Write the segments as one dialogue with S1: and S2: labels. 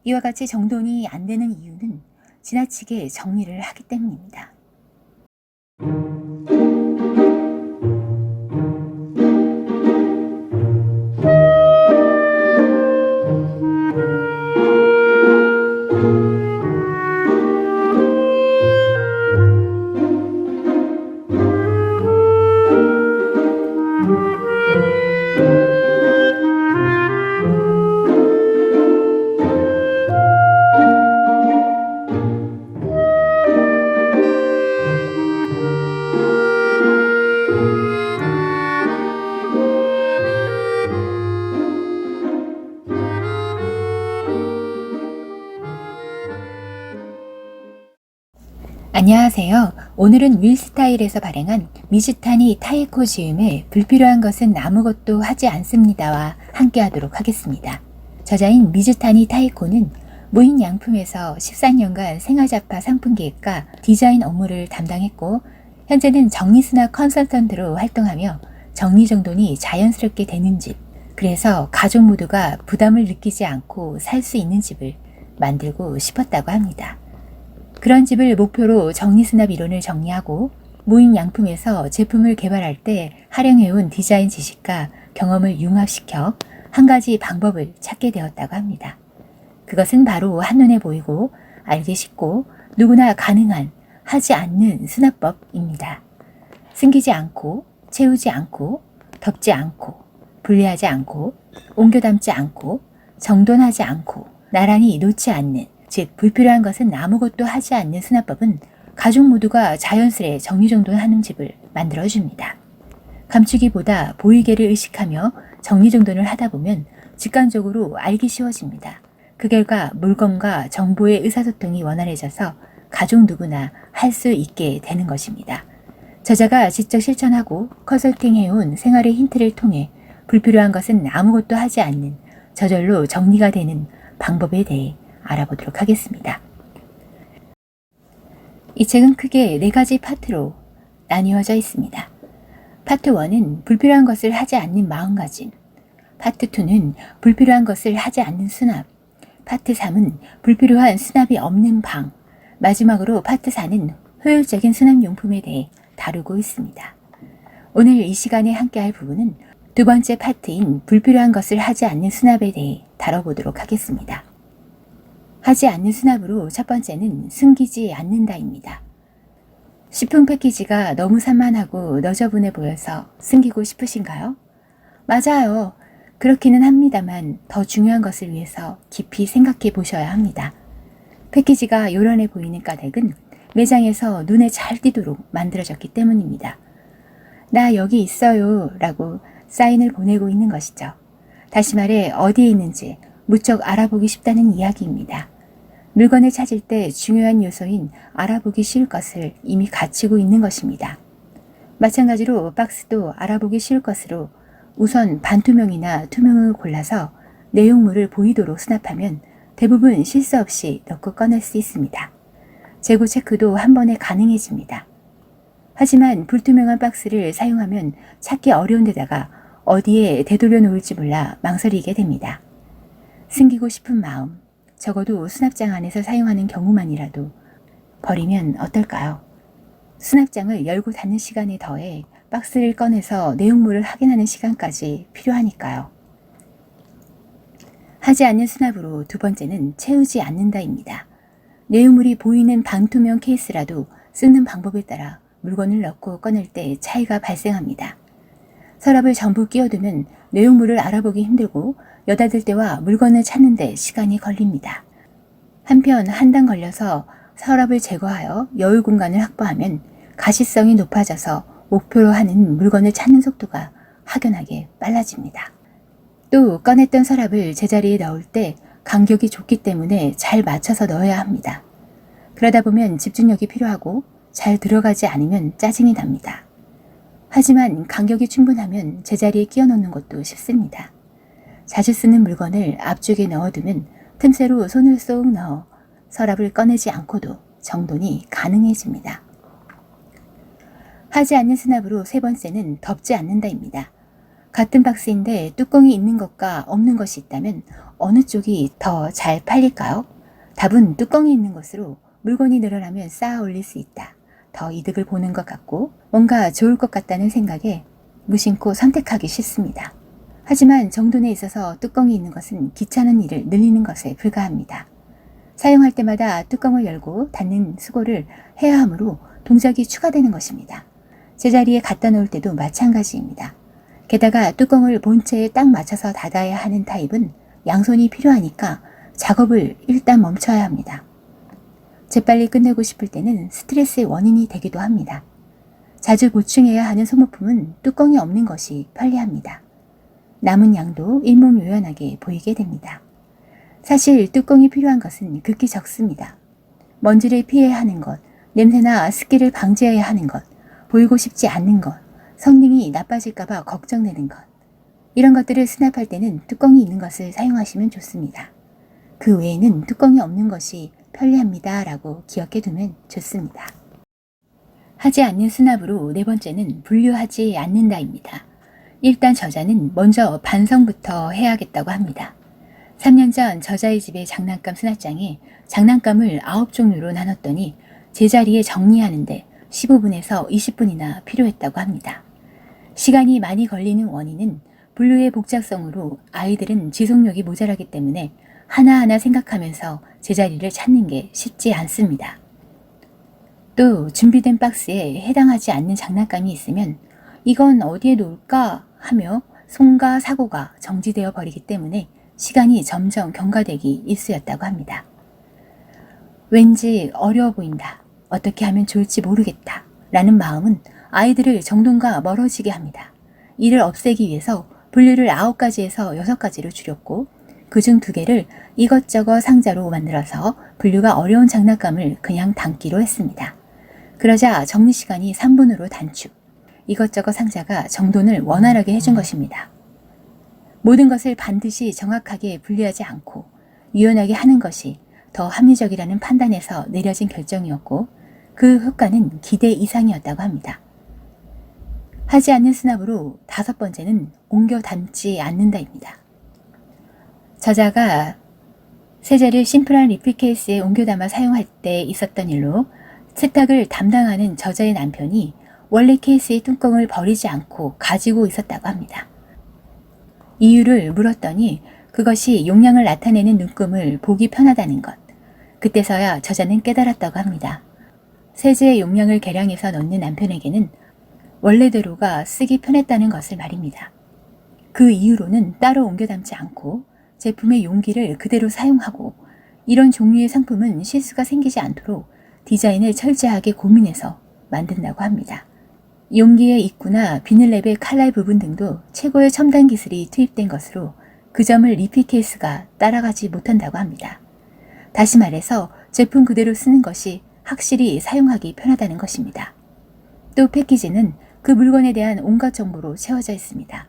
S1: 이와 같이 정돈이 안 되는 이유는 지나치게 정리를 하기 때문입니다. 안녕하세요. 오늘은 윌스타일에서 발행한 미즈타니 타이코 지음의 불필요한 것은 아무것도 하지 않습니다와 함께 하도록 하겠습니다. 저자인 미즈타니 타이코는 무인 양품에서 14년간 생활잡화 상품기획과 디자인 업무를 담당했고, 현재는 정리수납 컨설턴트로 활동하며 정리정돈이 자연스럽게 되는 집, 그래서 가족 모두가 부담을 느끼지 않고 살 수 있는 집을 만들고 싶었다고 합니다. 그런 집을 목표로 정리수납 이론을 정리하고 무인 양품에서 제품을 개발할 때 활용해온 디자인 지식과 경험을 융합시켜 한 가지 방법을 찾게 되었다고 합니다. 그것은 바로 한눈에 보이고 알기 쉽고 누구나 가능한 하지 않는 수납법입니다. 숨기지 않고, 채우지 않고, 덮지 않고, 분리하지 않고, 옮겨 담지 않고, 정돈하지 않고, 나란히 놓지 않는, 즉 불필요한 것은 아무것도 하지 않는 수납법은 가족 모두가 자연스레 정리정돈하는 집을 만들어줍니다. 감추기보다 보이게를 의식하며 정리정돈을 하다 보면 직관적으로 알기 쉬워집니다. 그 결과 물건과 정보의 의사소통이 원활해져서 가족 누구나 할 수 있게 되는 것입니다. 저자가 직접 실천하고 컨설팅해온 생활의 힌트를 통해 불필요한 것은 아무것도 하지 않는 저절로 정리가 되는 방법에 대해 알아보도록 하겠습니다. 이 책은 크게 4가지 파트로 나뉘어져 있습니다. 파트 1은 불필요한 것을 하지 않는 마음가짐, 파트 2는 불필요한 것을 하지 않는 수납, 파트 3은 불필요한 수납이 없는 방, 마지막으로 파트 4는 효율적인 수납용품에 대해 다루고 있습니다. 오늘 이 시간에 함께할 부분은 2번째 파트인 불필요한 것을 하지 않는 수납에 대해 다뤄보도록 하겠습니다. 하지 않는 수납으로 첫 번째는 숨기지 않는다입니다. 식품 패키지가 너무 산만하고 너저분해 보여서 숨기고 싶으신가요? 맞아요. 그렇기는 합니다만 더 중요한 것을 위해서 깊이 생각해 보셔야 합니다. 패키지가 요란해 보이는 까닭은 매장에서 눈에 잘 띄도록 만들어졌기 때문입니다. 나 여기 있어요 라고 사인을 보내고 있는 것이죠. 다시 말해 어디에 있는지 무척 알아보기 쉽다는 이야기입니다. 물건을 찾을 때 중요한 요소인 알아보기 쉬울 것을 이미 갖추고 있는 것입니다. 마찬가지로 박스도 알아보기 쉬울 것으로 우선 반투명이나 투명을 골라서 내용물을 보이도록 수납하면 대부분 실수 없이 넣고 꺼낼 수 있습니다. 재고 체크도 한 번에 가능해집니다. 하지만 불투명한 박스를 사용하면 찾기 어려운 데다가 어디에 되돌려 놓을지 몰라 망설이게 됩니다. 숨기고 싶은 마음, 적어도 수납장 안에서 사용하는 경우만이라도 버리면 어떨까요? 수납장을 열고 닫는 시간에 더해 박스를 꺼내서 내용물을 확인하는 시간까지 필요하니까요. 하지 않는 수납으로 2번째는 채우지 않는다입니다. 내용물이 보이는 반투명 케이스라도 쓰는 방법에 따라 물건을 넣고 꺼낼 때 차이가 발생합니다. 서랍을 전부 끼워두면 내용물을 알아보기 힘들고 여닫을 때와 물건을 찾는 데 시간이 걸립니다. 한편 한 단 걸려서 서랍을 제거하여 여유 공간을 확보하면 가시성이 높아져서 목표로 하는 물건을 찾는 속도가 확연하게 빨라집니다. 또 꺼냈던 서랍을 제자리에 넣을 때 간격이 좁기 때문에 잘 맞춰서 넣어야 합니다. 그러다 보면 집중력이 필요하고 잘 들어가지 않으면 짜증이 납니다. 하지만 간격이 충분하면 제자리에 끼워 넣는 것도 쉽습니다. 자주 쓰는 물건을 앞쪽에 넣어두면 틈새로 손을 쏙 넣어 서랍을 꺼내지 않고도 정돈이 가능해집니다. 하지 않는 수납으로 3번째는 덮지 않는다입니다. 같은 박스인데 뚜껑이 있는 것과 없는 것이 있다면 어느 쪽이 더 잘 팔릴까요? 답은 뚜껑이 있는 곳으로 물건이 늘어나면 쌓아 올릴 수 있다. 더 이득을 보는 것 같고 뭔가 좋을 것 같다는 생각에 무심코 선택하기 쉽습니다. 하지만 정돈에 있어서 뚜껑이 있는 것은 귀찮은 일을 늘리는 것에 불과합니다. 사용할 때마다 뚜껑을 열고 닫는 수고를 해야 하므로 동작이 추가되는 것입니다. 제자리에 갖다 놓을 때도 마찬가지입니다. 게다가 뚜껑을 본체에 딱 맞춰서 닫아야 하는 타입은 양손이 필요하니까 작업을 일단 멈춰야 합니다. 재빨리 끝내고 싶을 때는 스트레스의 원인이 되기도 합니다. 자주 보충해야 하는 소모품은 뚜껑이 없는 것이 편리합니다. 남은 양도 일목요연하게 보이게 됩니다. 사실 뚜껑이 필요한 것은 극히 적습니다. 먼지를 피해야 하는 것, 냄새나 습기를 방지해야 하는 것, 보이고 싶지 않는 것, 성능이 나빠질까봐 걱정되는 것. 이런 것들을 수납할 때는 뚜껑이 있는 것을 사용하시면 좋습니다. 그 외에는 뚜껑이 없는 것이 편리합니다 라고 기억해 두면 좋습니다. 하지 않는 수납으로 네 번째는 분류하지 않는다입니다. 일단 저자는 먼저 반성부터 해야겠다고 합니다. 3년 전 저자의 집의 장난감 수납장에 장난감을 9종류로 나눴더니 제자리에 정리하는데 15분에서 20분이나 필요했다고 합니다. 시간이 많이 걸리는 원인은 분류의 복잡성으로 아이들은 지속력이 모자라기 때문에 하나하나 생각하면서 제자리를 찾는 게 쉽지 않습니다. 또 준비된 박스에 해당하지 않는 장난감이 있으면 이건 어디에 놓을까 하며 손과 사고가 정지되어 버리기 때문에 시간이 점점 경과되기 일쑤였다고 합니다. 왠지 어려워 보인다. 어떻게 하면 좋을지 모르겠다. 라는 마음은 아이들을 정돈과 멀어지게 합니다. 이를 없애기 위해서 분류를 9가지에서 6가지로 줄였고 그중 2개를 이것저것 상자로 만들어서 분류가 어려운 장난감을 그냥 담기로 했습니다. 그러자 정리 시간이 3분으로 단축. 이것저것 상자가 정돈을 원활하게 해준 것입니다. 모든 것을 반드시 정확하게 분류하지 않고 유연하게 하는 것이 더 합리적이라는 판단에서 내려진 결정이었고 그 효과는 기대 이상이었다고 합니다. 하지 않는 수납으로 5번째는 옮겨 담지 않는다입니다. 저자가 세제를 심플한 리필 케이스에 옮겨 담아 사용할 때 있었던 일로 세탁을 담당하는 저자의 남편이 원래 케이스의 뚜껑을 버리지 않고 가지고 있었다고 합니다. 이유를 물었더니 그것이 용량을 나타내는 눈금을 보기 편하다는 것. 그때서야 저자는 깨달았다고 합니다. 세제의 용량을 계량해서 넣는 남편에게는 원래대로가 쓰기 편했다는 것을 말입니다. 그 이후로는 따로 옮겨 담지 않고 제품의 용기를 그대로 사용하고 이런 종류의 상품은 실수가 생기지 않도록 디자인을 철저하게 고민해서 만든다고 합니다. 용기의 입구나 비닐랩의 칼날 부분 등도 최고의 첨단 기술이 투입된 것으로 그 점을 리필 케이스가 따라가지 못한다고 합니다. 다시 말해서 제품 그대로 쓰는 것이 확실히 사용하기 편하다는 것입니다. 또 패키지는 그 물건에 대한 온갖 정보로 채워져 있습니다.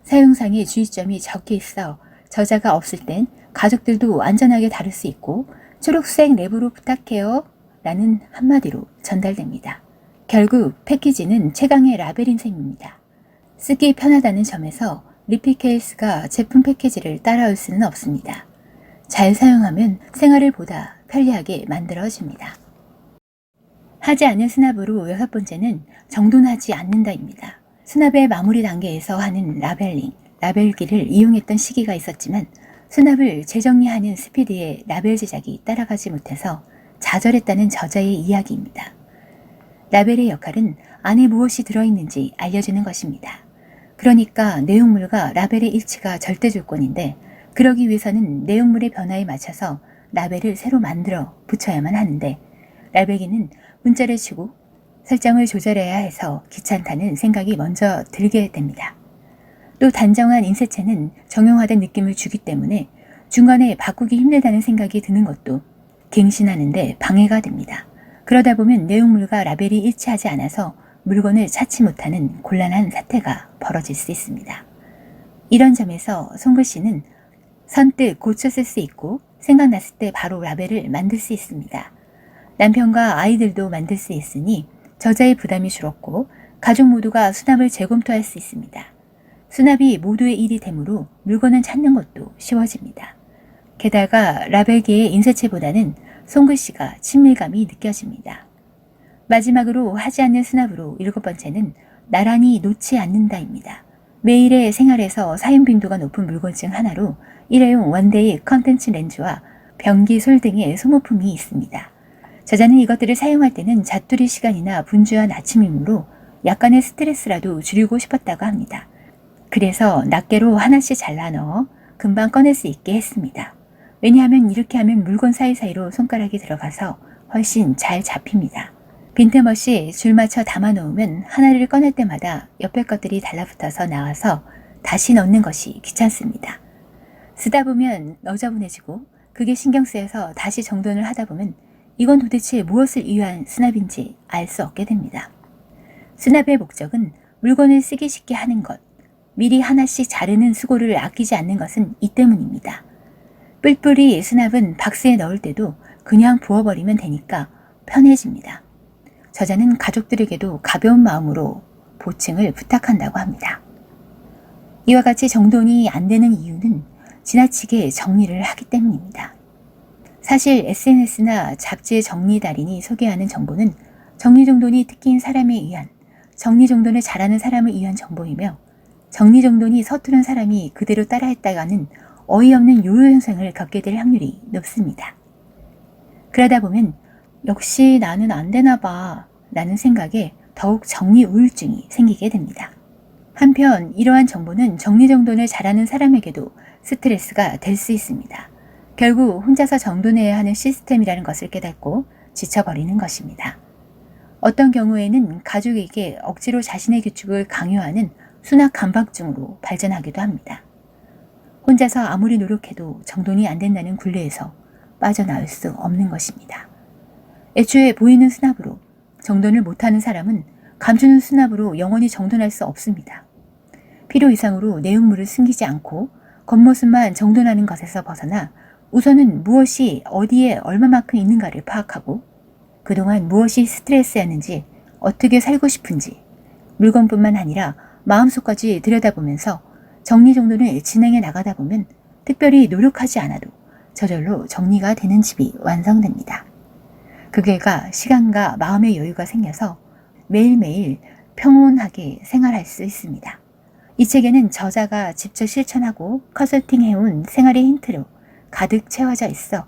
S1: 사용상의 주의점이 적혀 있어 저자가 없을 땐 가족들도 안전하게 다룰 수 있고 초록색 랩으로 부탁해요 라는 한마디로 전달됩니다. 결국 패키지는 최강의 라벨인 셈입니다. 쓰기 편하다는 점에서 리필 케이스가 제품 패키지를 따라올 수는 없습니다. 잘 사용하면 생활을 보다 편리하게 만들어집니다. 하지 않은 수납으로 6번째는 정돈하지 않는다입니다. 수납의 마무리 단계에서 하는 라벨링, 라벨기를 이용했던 시기가 있었지만 수납을 재정리하는 스피드에 라벨 제작이 따라가지 못해서 좌절했다는 저자의 이야기입니다. 라벨의 역할은 안에 무엇이 들어있는지 알려주는 것입니다. 그러니까 내용물과 라벨의 일치가 절대 조건인데 그러기 위해서는 내용물의 변화에 맞춰서 라벨을 새로 만들어 붙여야만 하는데 라벨기는 문자를 치고 설정을 조절해야 해서 귀찮다는 생각이 먼저 들게 됩니다. 또 단정한 인쇄체는 정형화된 느낌을 주기 때문에 중간에 바꾸기 힘들다는 생각이 드는 것도 갱신하는데 방해가 됩니다. 그러다 보면 내용물과 라벨이 일치하지 않아서 물건을 찾지 못하는 곤란한 사태가 벌어질 수 있습니다. 이런 점에서 손글씨는 선뜻 고쳐 쓸 수 있고 생각났을 때 바로 라벨을 만들 수 있습니다. 남편과 아이들도 만들 수 있으니 저자의 부담이 줄었고 가족 모두가 수납을 재검토할 수 있습니다. 수납이 모두의 일이 되므로 물건을 찾는 것도 쉬워집니다. 게다가 라벨기의 인쇄체보다는 손글씨가 친밀감이 느껴집니다. 마지막으로 하지 않는 수납으로 7번째는 나란히 놓지 않는다입니다. 매일의 생활에서 사용 빈도가 높은 물건 중 하나로 일회용 원데이 컨텐츠 렌즈와 변기솔 등의 소모품이 있습니다. 저자는 이것들을 사용할 때는 자투리 시간이나 분주한 아침이므로 약간의 스트레스라도 줄이고 싶었다고 합니다. 그래서 낱개로 하나씩 잘라 넣어 금방 꺼낼 수 있게 했습니다. 왜냐하면 이렇게 하면 물건 사이사이로 손가락이 들어가서 훨씬 잘 잡힙니다. 빈틈없이 줄 맞춰 담아 놓으면 하나를 꺼낼 때마다 옆에 것들이 달라붙어서 나와서 다시 넣는 것이 귀찮습니다. 쓰다 보면 너저분해지고 그게 신경 쓰여서 다시 정돈을 하다 보면 이건 도대체 무엇을 위한 수납인지 알 수 없게 됩니다. 수납의 목적은 물건을 쓰기 쉽게 하는 것, 미리 하나씩 자르는 수고를 아끼지 않는 것은 이 때문입니다. 뿔뿔이 수납은 박스에 넣을 때도 그냥 부어버리면 되니까 편해집니다. 저자는 가족들에게도 가벼운 마음으로 보충을 부탁한다고 합니다. 이와 같이 정돈이 안 되는 이유는 지나치게 정리를 하기 때문입니다. 사실 SNS나 잡지의 정리달인이 소개하는 정보는 정리정돈이 특기인 사람에 의한, 정리정돈을 잘하는 사람을 위한 정보이며 정리정돈이 서투른 사람이 그대로 따라했다가는 어이없는 요요 현상을 겪게 될 확률이 높습니다. 그러다 보면 역시 나는 안 되나 봐 라는 생각에 더욱 정리 우울증이 생기게 됩니다. 한편 이러한 정보는 정리정돈을 잘하는 사람에게도 스트레스가 될 수 있습니다. 결국 혼자서 정돈해야 하는 시스템이라는 것을 깨닫고 지쳐버리는 것입니다. 어떤 경우에는 가족에게 억지로 자신의 규칙을 강요하는 수납 강박증으로 발전하기도 합니다. 혼자서 아무리 노력해도 정돈이 안 된다는 굴레에서 빠져나올 수 없는 것입니다. 애초에 보이는 수납으로 정돈을 못하는 사람은 감추는 수납으로 영원히 정돈할 수 없습니다. 필요 이상으로 내용물을 숨기지 않고 겉모습만 정돈하는 것에서 벗어나 우선은 무엇이 어디에 얼마만큼 있는가를 파악하고 그동안 무엇이 스트레스였는지 어떻게 살고 싶은지 물건뿐만 아니라 마음속까지 들여다보면서 정리정돈을 진행해 나가다 보면 특별히 노력하지 않아도 저절로 정리가 되는 집이 완성됩니다. 그 결과 시간과 마음의 여유가 생겨서 매일매일 평온하게 생활할 수 있습니다. 이 책에는 저자가 직접 실천하고 컨설팅해온 생활의 힌트로 가득 채워져 있어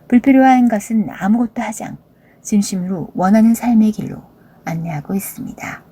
S1: 불필요한 것은 아무것도 하지 않고 진심으로 원하는 삶의 길로 안내하고 있습니다.